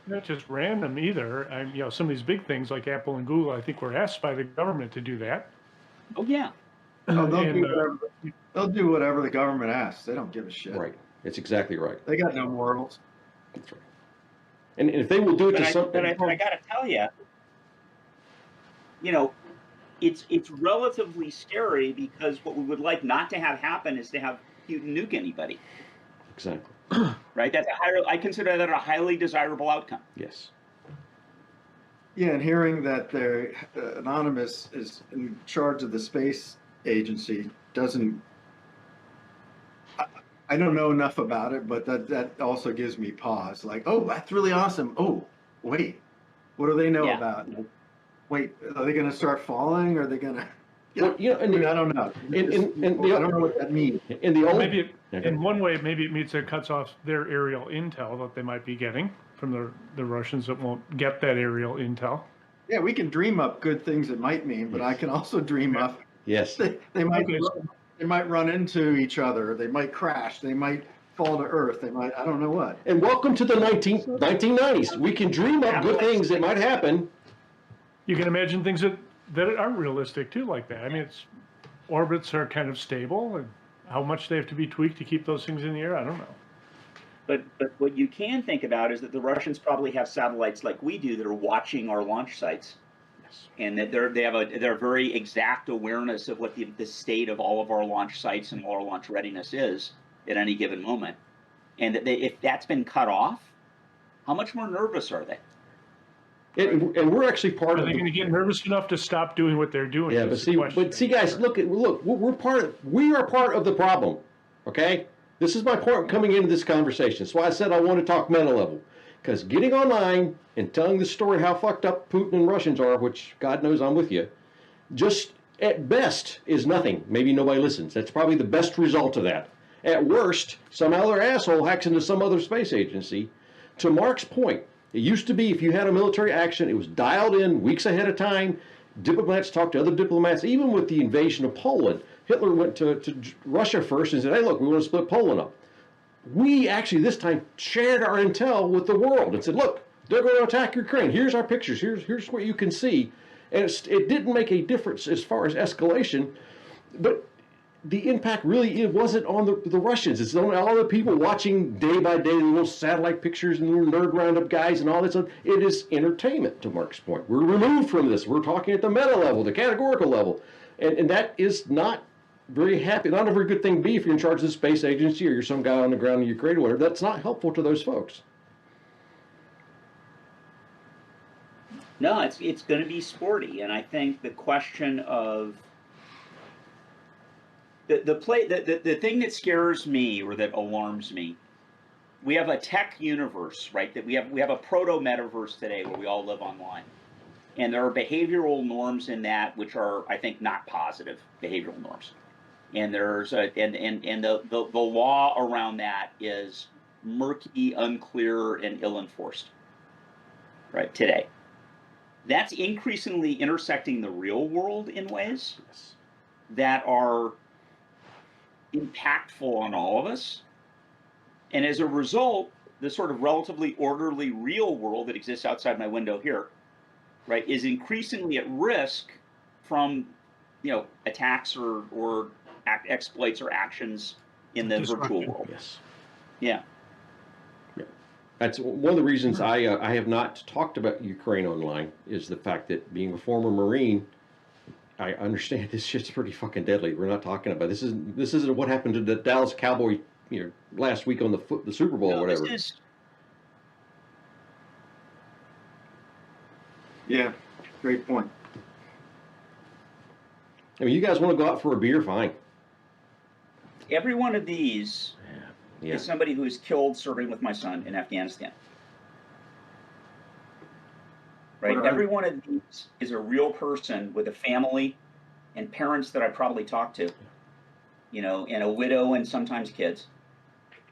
Not just random either. Some of these big things like Apple and Google, I think, were asked by the government to do that. Oh yeah. Oh, And, they'll do whatever the government asks. They don't give a shit. Right. It's exactly right. They got no morals. That's right. And if they will do it to something, but I got to tell you, it's relatively scary because what we would like not to have happen is to have Putin nuke anybody. Exactly. Right. I consider that a highly desirable outcome. Yes. Yeah, and hearing that they're Anonymous is in charge of the space agency doesn't. I don't know enough about it, but that also gives me pause. Like, oh, that's really awesome. Oh, wait, what do they know about? Wait, are they going to start falling? Or are they going to? Well, I don't know. I don't know what that means. In one way, maybe it means it cuts off their aerial intel that they might be getting from the Russians that won't get that aerial intel. Yeah, we can dream up good things it might mean, but I can also dream up. Yes. They might run into each other. They might crash. They might fall to earth. They might, I don't know what. And welcome to the 1990s. We can dream up good things that might happen. You can imagine things that aren't realistic too, like that. I mean, orbits are kind of stable, and how much they have to be tweaked to keep those things in the air, I don't know. But what you can think about is that the Russians probably have satellites like we do that are watching our launch sites. And that they have a very exact awareness of what the state of all of our launch sites and all our launch readiness is at any given moment. And that if that's been cut off, how much more nervous are they? And we're actually part Are of. they going to get nervous enough to stop doing what they're doing? Yeah, but see, guys, look, we're part of. We are part of the problem. Okay, this is my point coming into this conversation. That's why I said I want to talk meta level, because getting online and telling the story how fucked up Putin and Russians are, which God knows I'm with you, just at best is nothing. Maybe nobody listens. That's probably the best result of that. At worst, some other asshole hacks into some other space agency. To Mark's point, it used to be if you had a military action, it was dialed in weeks ahead of time. Diplomats talked to other diplomats. Even with the invasion of Poland, Hitler went to Russia first and said, hey, look, we want to split Poland up. We actually this time shared our intel with the world and said, look, they're going to attack Ukraine. Here's our pictures. Here's what you can see. And it didn't make a difference as far as escalation, but the impact really it wasn't on the Russians. It's on all the people watching day by day the little satellite pictures and little nerd roundup guys and all that stuff. It is entertainment, to Mark's point. We're removed from this. We're talking at the meta level, the categorical level. And that is not very happy, not a very good thing to be if you're in charge of the space agency or you're some guy on the ground in Ukraine or whatever. That's not helpful to those folks. No, it's going to be sporty, and I think the question of the thing that scares me or that alarms me, we have a tech universe, right? That we have a proto metaverse today where we all live online, and there are behavioral norms in that which are, I think, not positive behavioral norms, and there's the law around that is murky, unclear, and ill-enforced, right? Today. That's increasingly intersecting the real world in ways that are impactful on all of us. And as a result, the sort of relatively orderly real world that exists outside my window here, right, is increasingly at risk from, attacks or exploits or actions in the virtual world. Yes. Yeah. That's one of the reasons I have not talked about Ukraine online is the fact that being a former Marine, I understand this shit's pretty fucking deadly. We're not talking about this isn't what happened to the Dallas Cowboy last week on the Super Bowl or whatever. Yeah, great point. I mean, you guys want to go out for a beer, fine. Every one of these is somebody who is killed serving with my son in Afghanistan. Right? Every one of these is a real person with a family and parents that I probably talked to, and a widow and sometimes kids.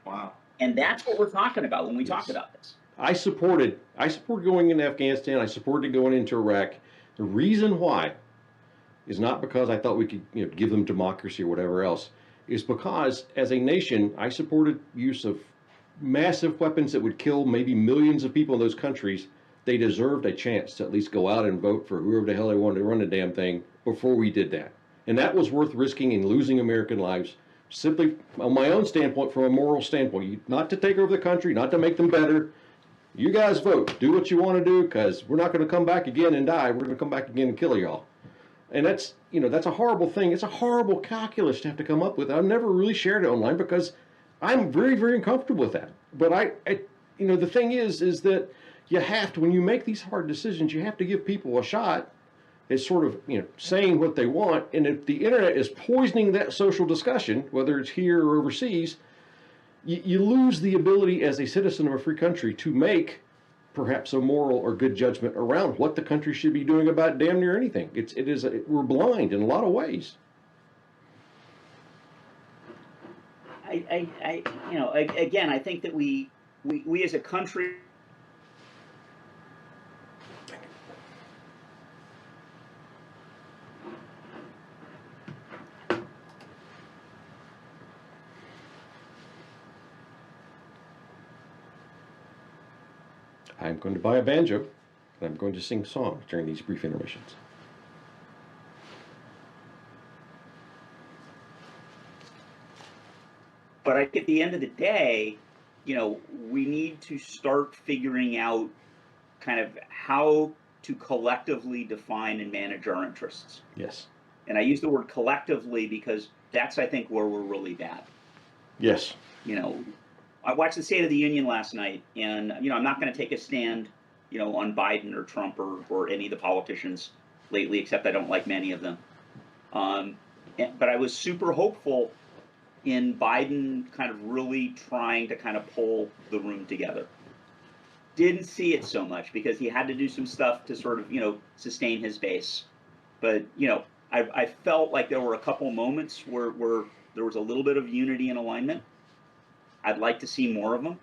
Wow. And that's what we're talking about when we talk about this. I supported going into Afghanistan. I supported going into Iraq. The reason why is not because I thought we could, give them democracy or whatever else. Is because as a nation, I supported use of massive weapons that would kill maybe millions of people in those countries. They deserved a chance to at least go out and vote for whoever the hell they wanted to run the damn thing before we did that. And that was worth risking and losing American lives, simply on my own standpoint, from a moral standpoint. Not to take over the country, not to make them better. You guys vote. Do what you want to do, because we're not going to come back again and die. We're going to come back again and kill y'all. And that's a horrible thing. It's a horrible calculus to have to come up with. I've never really shared it online because I'm very, very uncomfortable with that. But the thing is that you have to, when you make these hard decisions, you have to give people a shot at sort of, saying what they want. And if the internet is poisoning that social discussion, whether it's here or overseas, you lose the ability as a citizen of a free country to make perhaps a moral or good judgment around what the country should be doing about damn near anything. We're blind in a lot of ways. Again, I think that we as a country. I'm going to buy a banjo, and I'm going to sing songs during these brief intermissions. But I think at the end of the day, we need to start figuring out kind of how to collectively define and manage our interests. Yes. And I use the word collectively because that's, I think, where we're really bad. Yes. I watched the State of the Union last night, and I'm not going to take a stand, on Biden or Trump or any of the politicians lately, except I don't like many of them. But I was super hopeful in Biden kind of really trying to kind of pull the room together. Didn't see it so much because he had to do some stuff to sort of, sustain his base. But, I felt like there were a couple moments where there was a little bit of unity and alignment. I'd like to see more of them.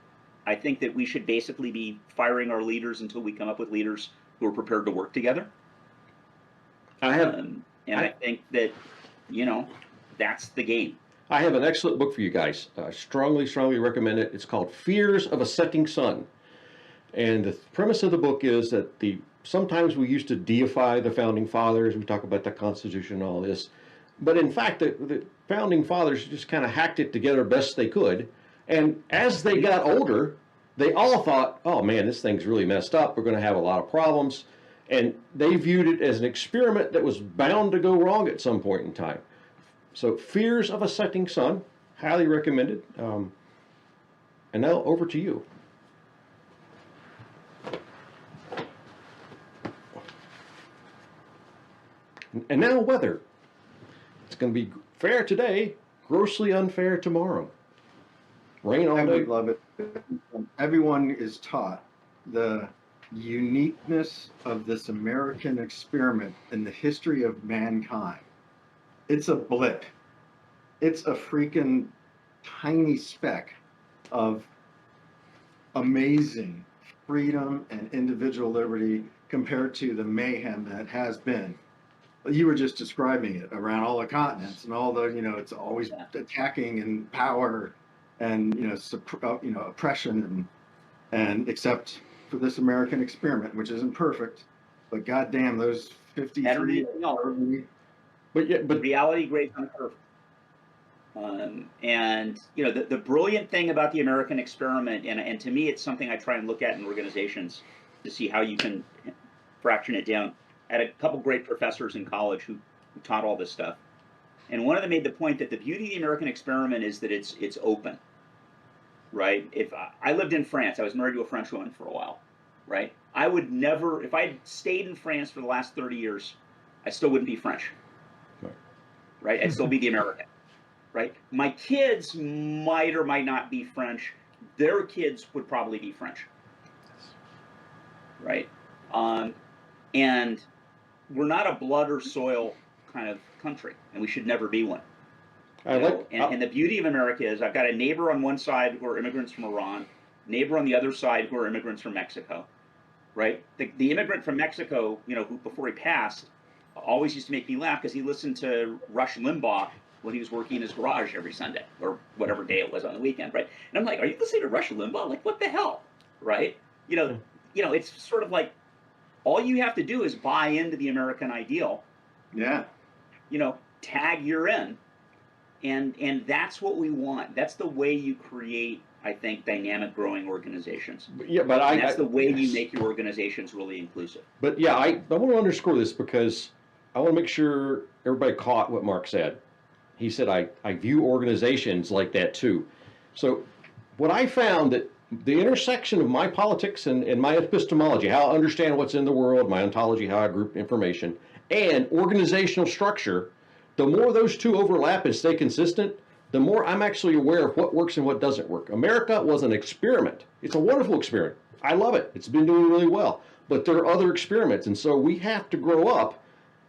I think that we should basically be firing our leaders until we come up with leaders who are prepared to work together. I think that, that's the game. I have an excellent book for you guys. I strongly, strongly recommend it. It's called Fears of a Setting Sun. And the premise of the book is that sometimes we used to deify the founding fathers. We talk about the Constitution and all this. But in fact, the founding fathers just kind of hacked it together best they could. And as they got older, they all thought, oh man, this thing's really messed up. We're going to have a lot of problems. And they viewed it as an experiment that was bound to go wrong at some point in time. So Fears of a Setting Sun, highly recommended. And now over to you. And now weather. It's going to be fair today, grossly unfair tomorrow. Rain all I day. would love it. Everyone is taught the uniqueness of this American experiment in the history of mankind. It's a blip. It's a freaking tiny speck of amazing freedom and individual liberty compared to the mayhem that has been. You were just describing it around all the continents and all the, it's always attacking and power and, oppression and except for this American experiment, which isn't perfect, but goddamn, those 53. But reality grades on earth. And the brilliant thing about the American experiment, and to me, it's something I try and look at in organizations to see how you can fraction it down. I had a couple great professors in college who taught all this stuff, and one of them made the point that the beauty of the American experiment is that it's open, right? If I lived in France, I was married to a French woman for a while, right? I would never, if I stayed in France for the last 30 years, I still wouldn't be French, right? I'd still be the American, right? My kids might or might not be French. Their kids would probably be French, right? And we're not a blood or soil kind of country, and we should never be one. I You know, like. and the beauty of America is I've got a neighbor on one side who are immigrants from Iran, neighbor on the other side who are immigrants from Mexico, right? The immigrant from Mexico, you know, who before he passed, always used to make me laugh because he listened to Rush Limbaugh when he was working in his garage every Sunday or whatever day it was on the weekend, right? And I'm like, are you listening to Rush Limbaugh? Like, what the hell, right? You know, it's sort of like all you have to do is buy into the American ideal. Yeah. You know, tag you're in, and that's what we want. That's the way you create, I think, dynamic, growing organizations. Yeah, but And that's the way you yes. make your organizations really inclusive. But yeah, I want to underscore this because I want to make sure everybody caught what Mark said. He said, I view organizations like that too. So what I found that the intersection of my politics and my epistemology, how I understand what's in the world, my ontology, how I group information, and organizational structure, the more those two overlap and stay consistent, the more I'm actually aware of what works and what doesn't work. America was an experiment. It's a wonderful experiment. I love it. It's been doing really well. But there are other experiments. And so we have to grow up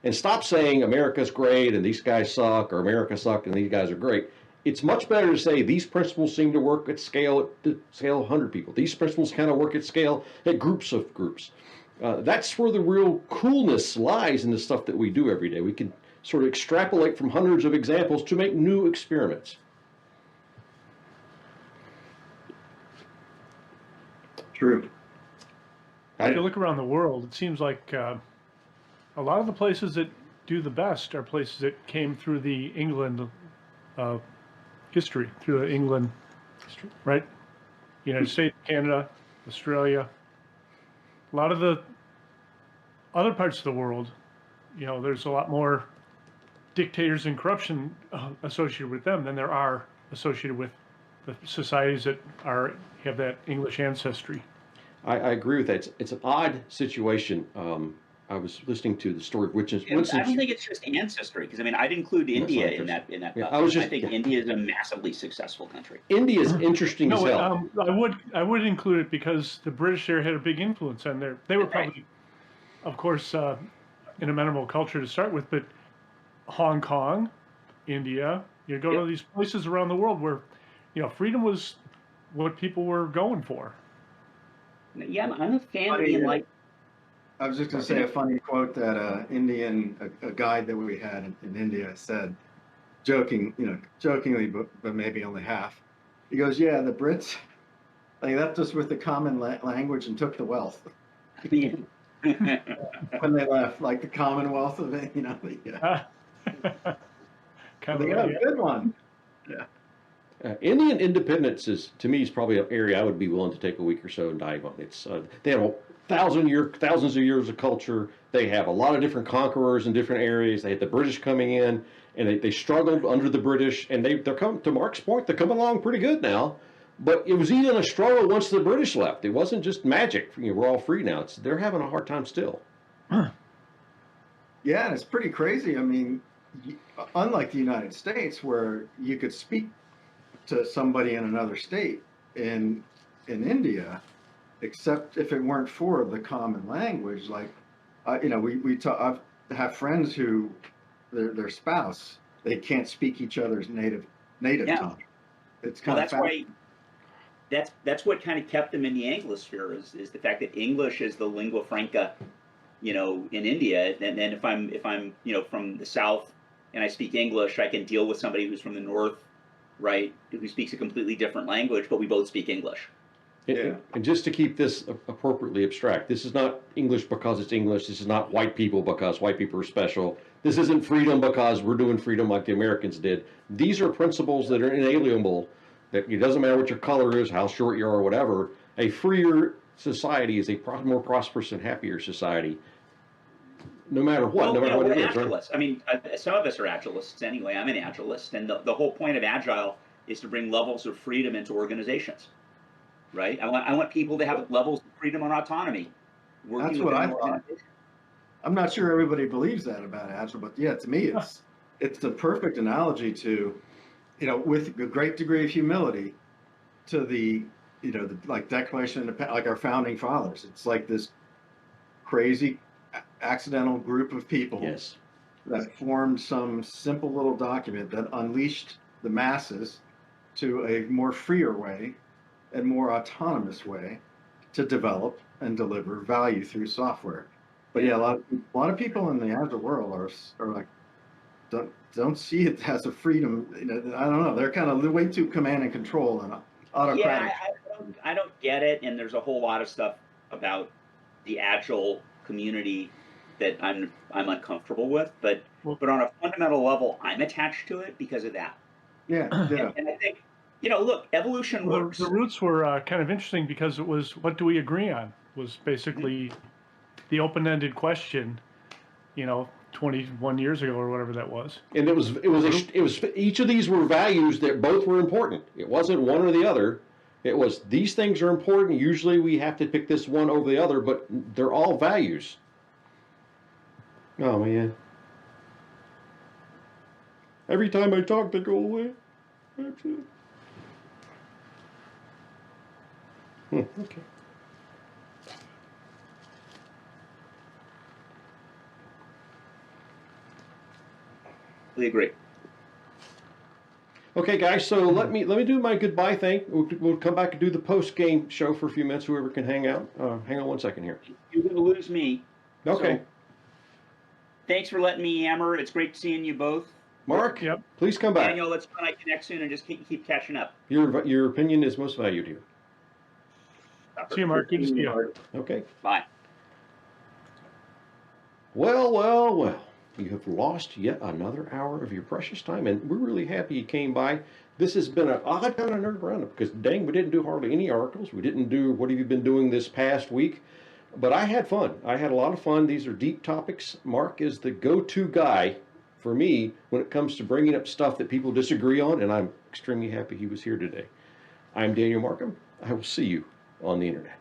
and stop saying America's great and these guys suck, or America suck and these guys are great. It's much better to say these principles seem to work at scale of 100 people. These principles kind of work at scale at groups of groups. That's where the real coolness lies in the stuff that we do every day. We can sort of extrapolate from hundreds of examples to make new experiments. True. If you look around the world, it seems like a lot of the places that do the best are places that came through the England history, through the England, right? United States, Canada, Australia. A lot of the other parts of the world, you know, there's a lot more dictators and corruption associated with them than there are associated with the societies that have that English ancestry. I agree with that. It's an odd situation. I was listening to the story of Winston. I don't think it's just ancestry, because I mean I'd include India in that. Yeah, I think India is a massively successful country. India is interesting as hell. I would include it because the British there had a big influence on there. They were probably, of course, an amenable culture to start with, but Hong Kong, India, you go to these places around the world where, you know, freedom was what people were going for. Yeah, I'm a fan of being like. I was just going to say a funny quote that a guide that we had in India said, jokingly, but maybe only half. He goes, "Yeah, the Brits, they left us with the common language and took the wealth." When they left, like the Commonwealth of it, you know. Yeah. They got a good one. Yeah. Indian independence to me is probably an area I would be willing to take a week or so and dive on. It's they have thousands of years of culture. They have a lot of different conquerors in different areas. They had the British coming in, and they struggled under the British. And they're coming, to Mark's point, they're coming along pretty good now. But it was even a struggle once the British left. It wasn't just magic. You know, we're all free now. They're having a hard time still. Yeah, and it's pretty crazy. I mean, unlike the United States, where you could speak to somebody in another state in India, except if it weren't for the common language. Like, you know, I have friends who their spouse, they can't speak each other's native tongue. It's kind of why. That's what kind of kept them in the Anglosphere is the fact that English is the lingua franca, you know, in India. And then if I'm you know from the South and I speak English, I can deal with somebody who's from the North, right, who speaks a completely different language, but we both speak English. Yeah. And just to keep this appropriately abstract, this is not English because it's English. This is not white people because white people are special. This isn't freedom because we're doing freedom like the Americans did. These are principles that are inalienable, that it doesn't matter what your color is, how short you are, or whatever. A freer society is a more prosperous and happier society, no matter what, no matter what it is. Agilists. Right? I mean, some of us are agilists anyway. I'm an agilist, and the whole point of agile is to bring levels of freedom into organizations. Right? I want people to have levels of freedom and autonomy. That's what I thought. I'm not sure everybody believes that about Agile, but yeah, to me, it's the perfect analogy to, you know, with a great degree of humility, to the, you know, like Declaration of like our founding fathers. It's like this crazy, accidental group of people that formed some simple little document that unleashed the masses to a more freer way and more autonomous way to develop and deliver value through software. But yeah, a lot of people in the agile world are like, don't see it as a freedom. You know, I don't know. They're kind of way too command and control and autocratic. Yeah, I don't get it, and there's a whole lot of stuff about the agile community that I'm uncomfortable with, but on a fundamental level, I'm attached to it because of that. Yeah. And I think, look, evolution works. The roots were kind of interesting because it was, what do we agree on? Was basically the open-ended question, 21 years ago or whatever that was. And it was each of these were values that both were important. It wasn't one or the other. It was, these things are important. Usually we have to pick this one over the other, but they're all values. Oh man. Every time I talk, they go away. That's it. Okay. We agree. Okay, guys. So let me do my goodbye thing. We'll come back and do the post game show for a few minutes. Whoever can hang out. Hang on one second here. You're going to lose me. Okay. So, thanks for letting me hammer. It's great seeing you both. Mark, Yep. Please come back. Daniel, let's try to connect soon and just keep catching up. Your opinion is most valued here. See you, Mark. Good to see you. Okay. Bye. Well. You have lost yet another hour of your precious time, and we're really happy you came by. This has been an odd kind of nerd roundup because, dang, we didn't do hardly any articles. We didn't do what have you been doing this past week. But I had fun. I had a lot of fun. These are deep topics. Mark is the go-to guy for me when it comes to bringing up stuff that people disagree on, and I'm extremely happy he was here today. I'm Daniel Markham. I will see you on the internet.